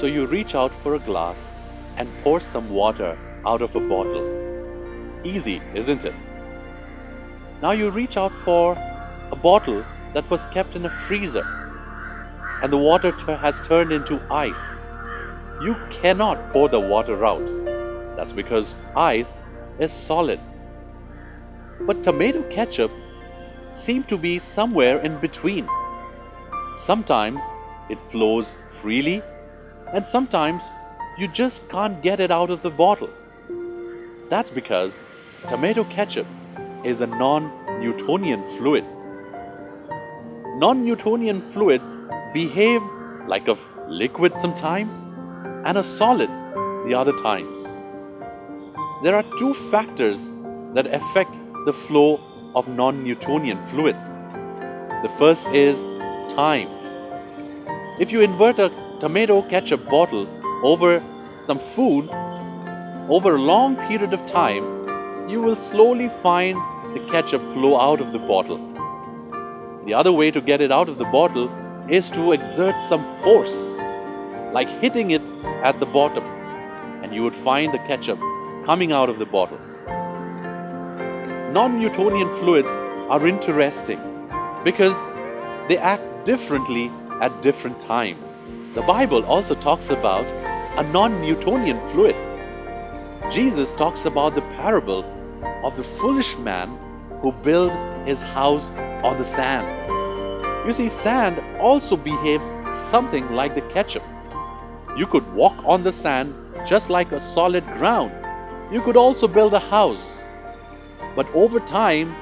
So you reach out for a glass and pour some water out of a bottle. Easy, isn't it? Now you reach out for a bottle that was kept in a freezer and the water has turned into ice. You cannot pour the water out. That's because ice is solid. But tomato ketchup seems to be somewhere in between. Sometimes it flows freely, and sometimes you just can't get it out of the bottle. That's because tomato ketchup is a non-Newtonian fluid. Non-Newtonian fluids behave like a liquid sometimes and a solid the other times. There are two factors that affect the flow of non-Newtonian fluids. The first is time. If you invert a tomato ketchup bottle over some food over a long period of time, you will slowly find the ketchup flow out of the bottle. The other way to get it out of the bottle is to exert some force, like hitting it at the bottom, and you would find the ketchup coming out of the bottle. Non-Newtonian fluids are interesting because they act differently at different times. The Bible also talks about a non-Newtonian fluid. Jesus talks about the parable of the foolish man who built his house on the sand. You see, sand also behaves something like the ketchup. You could walk on the sand just like a solid ground. You could also build a house. But over time,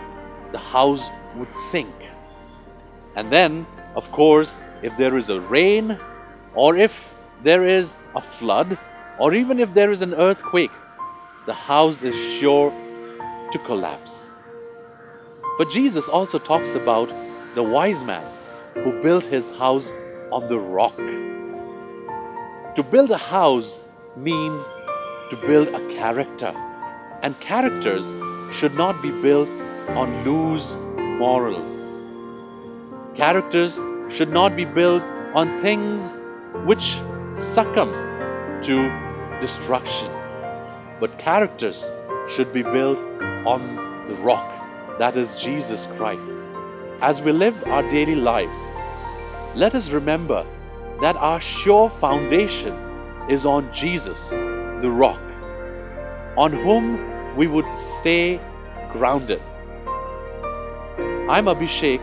the house would sink. And then, of course, if there is a rain, or if there is a flood, or even if there is an earthquake, the house is sure to collapse. But Jesus also talks about the wise man who built his house on the rock. To build a house means to build a character, and characters should not be built on loose morals. Characters should not be built on things which succumb to destruction, but characters should be built on the rock, that is Jesus Christ. As we live our daily lives, let us remember that our sure foundation is on Jesus, the rock, on whom we would stay grounded. I'm Abhisek,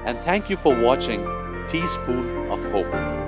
and thank you for watching Teaspoon of Hope.